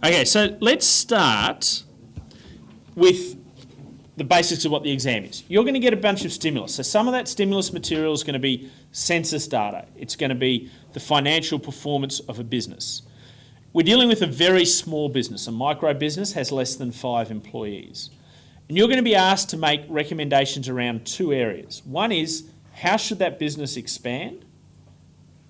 Okay, so let's start with the basics of what the exam is. You're going to get a bunch of stimulus. So some of that stimulus material is going to be census data. It's going to be the financial performance of a business. We're dealing with a very small business. A micro business has less than 5 employees. And you're going to be asked to make recommendations around 2 areas. One is, how should that business expand?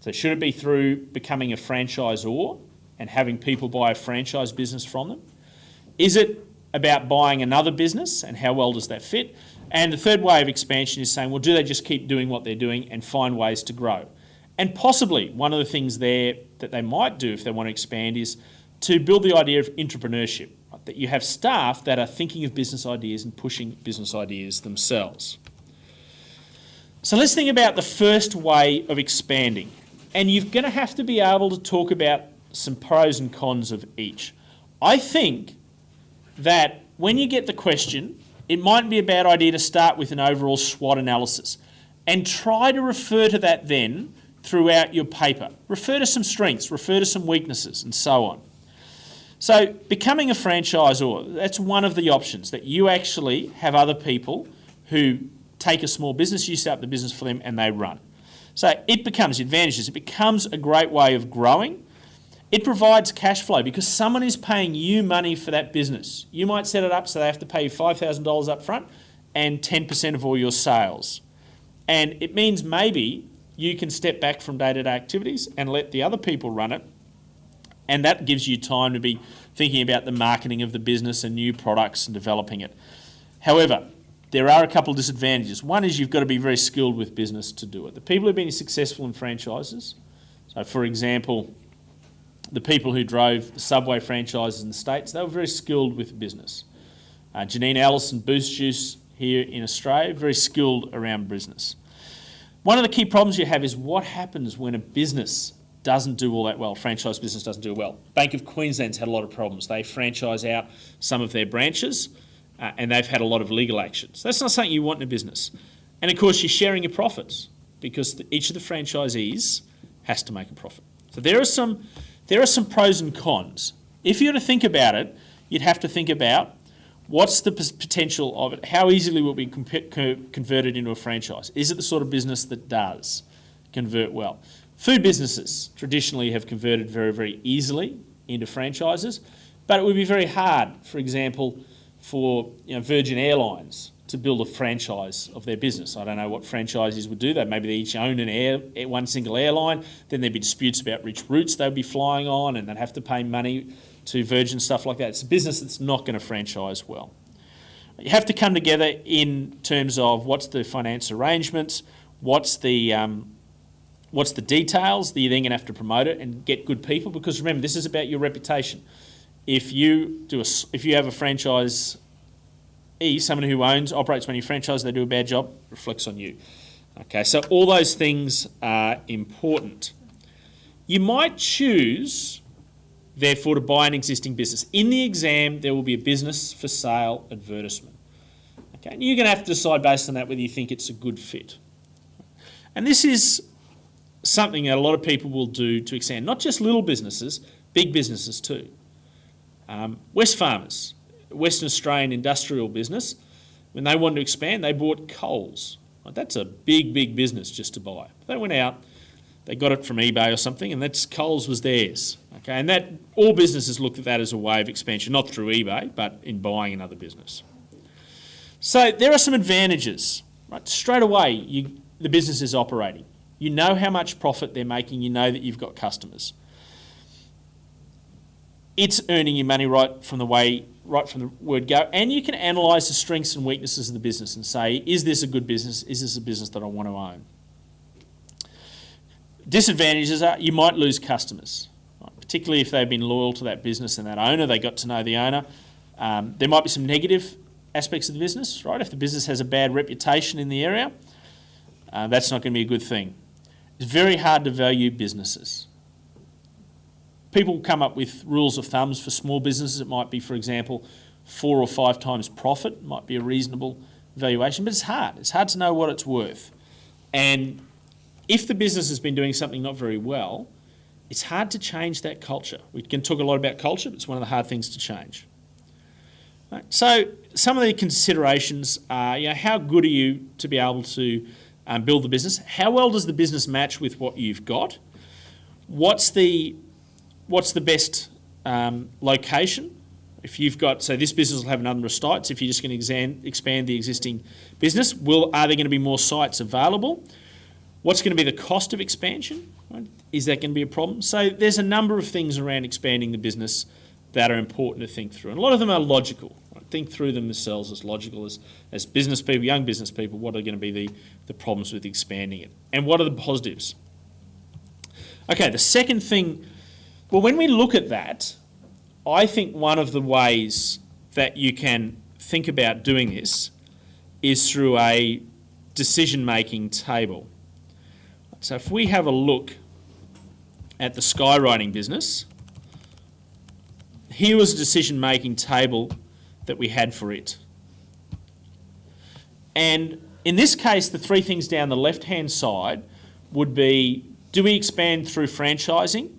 So should it be through becoming a franchisor and having people buy a franchise business from them? Is it about buying another business, and how well does that fit? And the third way of expansion is saying, well, do they just keep doing what they're doing and find ways to grow? And possibly one of the things there that they might do if they want to expand is to build the idea of intrapreneurship, right? That you have staff that are thinking of business ideas and pushing business ideas themselves. So let's think about the first way of expanding. And you're going to have to be able to talk about some pros and cons of each. I think that when you get the question, it might be a bad idea to start with an overall SWOT analysis and try to refer to that then throughout your paper. Refer to some strengths, refer to some weaknesses, and so on. So becoming a franchisor, that's one of the options, that you actually have other people who take a small business, you set up the business for them, and they run. So it becomes advantages. It becomes a great way of growing. It provides cash flow because someone is paying you money for that business. You might set it up so they have to pay you $5,000 up front and 10% of all your sales. And it means maybe you can step back from day-to-day activities and let the other people run it. And that gives you time to be thinking about the marketing of the business and new products and developing it. However, there are a couple of disadvantages. One is you've got to be very skilled with business to do it. The people who've been successful in franchises, so for example, the people who drove the Subway franchises in the States, they were very skilled with business. Janine Allison, Boost Juice here in Australia, very skilled around business. One of the key problems you have is what happens when a business doesn't do all that well, franchise business doesn't do well. Bank of Queensland's had a lot of problems. They franchise out some of their branches and they've had a lot of legal actions. That's not something you want in a business. And of course you're sharing your profits because each of the franchisees has to make a profit. So there are some pros and cons. If you were to think about it, you'd have to think about what's the potential of it, how easily will it be converted into a franchise? Is it the sort of business that does convert well? Food businesses traditionally have converted very, very easily into franchises, but it would be very hard, for example, for Virgin Airlines to build a franchise of their business. I don't know what franchises would do that. Maybe they each own one single airline. Then there'd be disputes about which routes they'd be flying on, and they'd have to pay money to Virgin, stuff like that. It's a business that's not going to franchise well. You have to come together in terms of what's the finance arrangements, what's the details that you're then going to have to promote it and get good people, because remember, this is about your reputation. If you have a franchise, someone who operates many franchises, they do a bad job, reflects on you. Okay, so all those things are important. You might choose, therefore, to buy an existing business. In the exam, there will be a business for sale advertisement. Okay, and you're going to have to decide based on that whether you think it's a good fit. And this is something that a lot of people will do to expand, not just little businesses, big businesses too. Wesfarmers, Western Australian industrial business, when they wanted to expand, they bought Coles. That's a big, big business just to buy. They went out, they got it from eBay or something, and Coles was theirs. Okay, and that all businesses looked at that as a way of expansion, not through eBay, but in buying another business. So there are some advantages. Right? Straight away, the business is operating. You know how much profit they're making. You know that you've got customers. It's earning you money right from the word go, and you can analyse the strengths and weaknesses of the business and say, is this a good business? Is this a business that I want to own? Disadvantages are you might lose customers, right? Particularly if they've been loyal to that business and that owner, they got to know the owner. There might be some negative aspects of the business, right? If the business has a bad reputation in the area, that's not going to be a good thing. It's very hard to value businesses. People come up with rules of thumbs for small businesses. It might be, for example, 4 or 5 times profit might be a reasonable valuation, but it's hard. It's hard to know what it's worth. And if the business has been doing something not very well, it's hard to change that culture. We can talk a lot about culture, but it's one of the hard things to change. Right. So some of the considerations are, how good are you to be able to build the business? How well does the business match with what you've got? What's the best location? If you've got, so this business will have a number of sites. If you're just going to expand the existing business, are there going to be more sites available? What's going to be the cost of expansion? Right? Is that going to be a problem? So there's a number of things around expanding the business that are important to think through. And a lot of them are logical. Right? Think through them themselves as logical as business people, young business people. What are going to be the problems with expanding it? And what are the positives? Okay, the second thing, well, when we look at that, I think one of the ways that you can think about doing this is through a decision-making table. So if we have a look at the skywriting business, here was a decision-making table that we had for it. And in this case, the three things down the left-hand side would be, do we expand through franchising?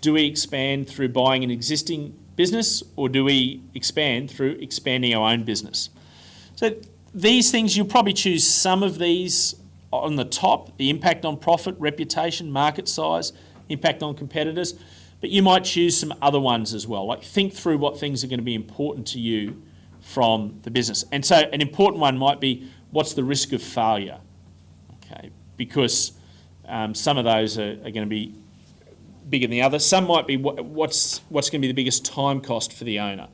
Do we expand through buying an existing business? Or do we expand through expanding our own business? So these things, you'll probably choose some of these on the top, the impact on profit, reputation, market size, impact on competitors, but you might choose some other ones as well. Like think through what things are going to be important to you from the business. And so an important one might be, what's the risk of failure? Okay, because some of those are going to be bigger than the others. Some might be what's going to be the biggest time cost for the owner.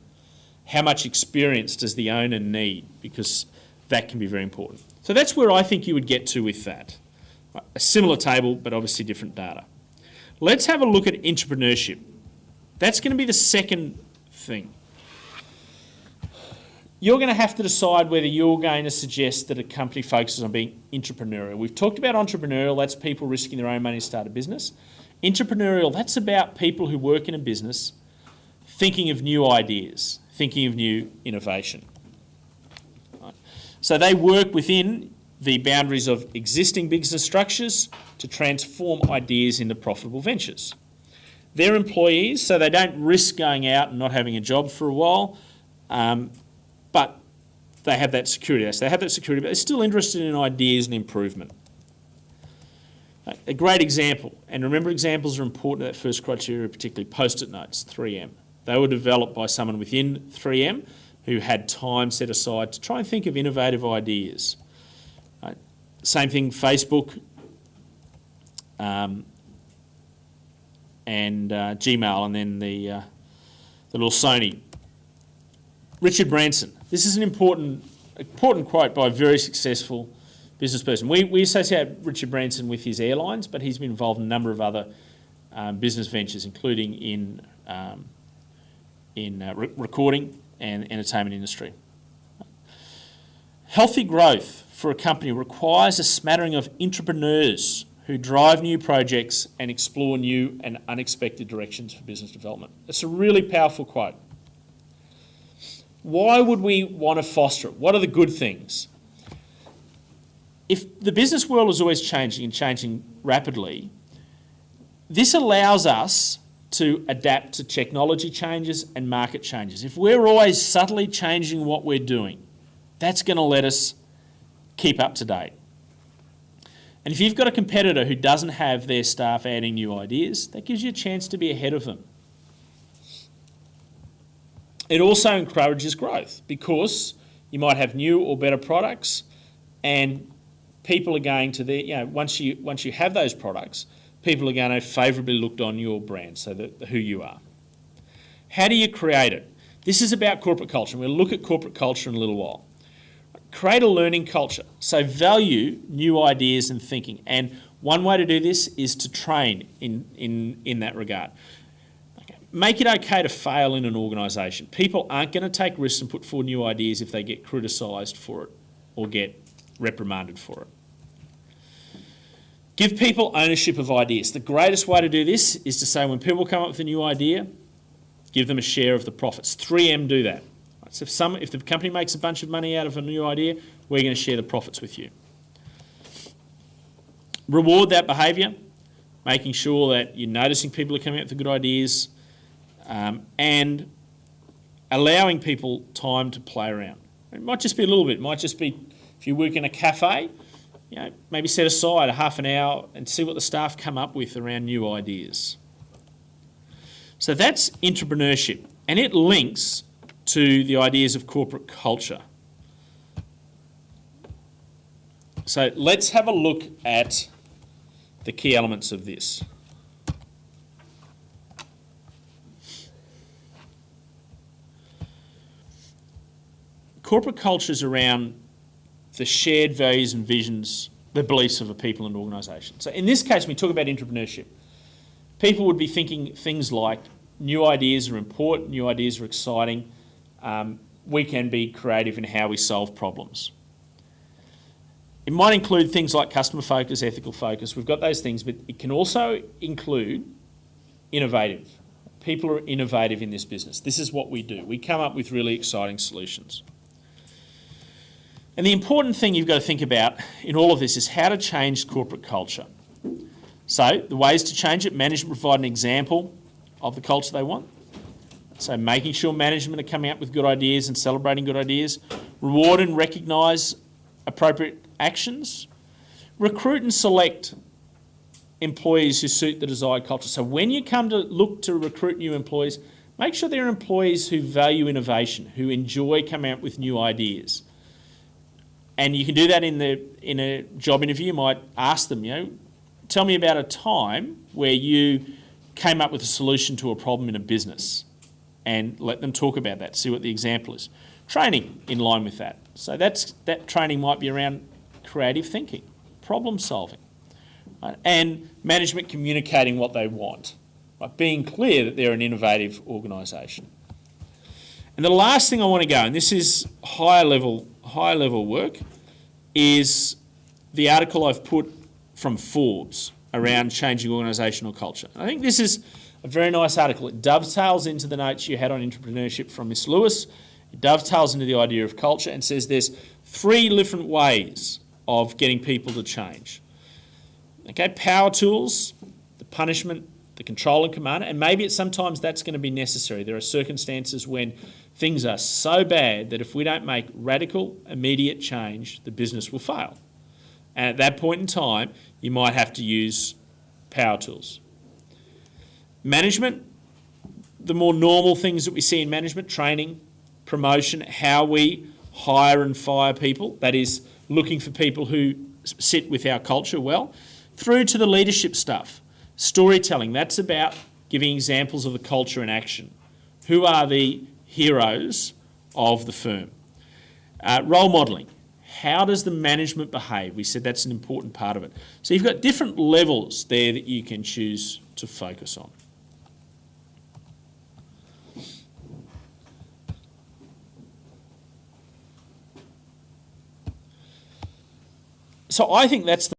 How much experience does the owner need? Because that can be very important. So that's where I think you would get to with that. A similar table, but obviously different data. Let's have a look at intrapreneurship. That's going to be the second thing. You're going to have to decide whether you're going to suggest that a company focuses on being intrapreneurial. We've talked about entrepreneurial, that's people risking their own money to start a business. Intrapreneurial, that's about people who work in a business thinking of new ideas, thinking of new innovation. Right. So they work within the boundaries of existing business structures to transform ideas into profitable ventures. They're employees, so they don't risk going out and not having a job for a while, but they have that security. So they have that security, but they're still interested in ideas and improvement. A great example, and remember examples are important to that first criteria, particularly post-it notes, 3M. They were developed by someone within 3M who had time set aside to try and think of innovative ideas. Right. Same thing, Facebook and Gmail, and then the little Sony. Richard Branson. This is an important quote by a very successful business person. We associate Richard Branson with his airlines, but he's been involved in a number of other business ventures, including in recording and entertainment industry. Healthy growth for a company requires a smattering of intrapreneurs who drive new projects and explore new and unexpected directions for business development. It's a really powerful quote. Why would we want to foster it? What are the good things? If the business world is always changing and changing rapidly, this allows us to adapt to technology changes and market changes. If we're always subtly changing what we're doing, that's going to let us keep up to date. And if you've got a competitor who doesn't have their staff adding new ideas, that gives you a chance to be ahead of them. It also encourages growth because you might have new or better products, and people are going to once you have those products, people are going to favourably look on your brand, so that who you are. How do you create it? This is about corporate culture. We'll look at corporate culture in a little while. Create a learning culture. So value new ideas and thinking. And one way to do this is to train in that regard. Make it okay to fail in an organisation. People aren't going to take risks and put forward new ideas if they get criticised for it or get reprimanded for it. Give people ownership of ideas. The greatest way to do this is to say when people come up with a new idea, give them a share of the profits. 3M do that. So if the company makes a bunch of money out of a new idea, we're going to share the profits with you. Reward that behaviour. making sure that you're noticing people are coming up with good ideas, and allowing people time to play around. It might just be a little bit. It might just be, if you work in a cafe, maybe set aside a half an hour and see what the staff come up with around new ideas. So that's intrapreneurship, and it links to the ideas of corporate culture. So let's have a look at the key elements of this. Corporate culture is around the shared values and visions, the beliefs of a people and organisation. So in this case, when we talk about intrapreneurship, people would be thinking things like new ideas are important, new ideas are exciting, we can be creative in how we solve problems. It might include things like customer focus, ethical focus, we've got those things, but it can also include innovative. People are innovative in this business. This is what we do. We come up with really exciting solutions. And the important thing you've got to think about in all of this is how to change corporate culture. So the ways to change it, management provide an example of the culture they want. So making sure management are coming up with good ideas and celebrating good ideas. Reward and recognise appropriate actions. Recruit and select employees who suit the desired culture. So when you come to look to recruit new employees, make sure they're employees who value innovation, who enjoy coming up with new ideas. And you can do that in a job interview. You might ask them, tell me about a time where you came up with a solution to a problem in a business, and let them talk about that, see what the example is. Training in line with that. So that training might be around creative thinking, problem solving, right? And management communicating what they want, right? Being clear that they're an innovative organisation. And the last thing I want to go, and this is higher level work, is the article I've put from Forbes around changing organisational culture. And I think this is a very nice article. It dovetails into the notes you had on intrapreneurship from Miss Lewis. It dovetails into the idea of culture and says there's 3 different ways of getting people to change. Okay, power tools, the punishment, the control and command, and maybe sometimes that's going to be necessary. There are circumstances when things are so bad that if we don't make radical, immediate change, the business will fail. And at that point in time, you might have to use power tools. Management, the more normal things that we see in management, training, promotion, how we hire and fire people, that is looking for people who sit with our culture well, through to the leadership stuff. Storytelling, that's about giving examples of the culture in action. Who are the heroes of the firm? Role modelling. How does the management behave? We said that's an important part of it. So you've got different levels there that you can choose to focus on. So I think that's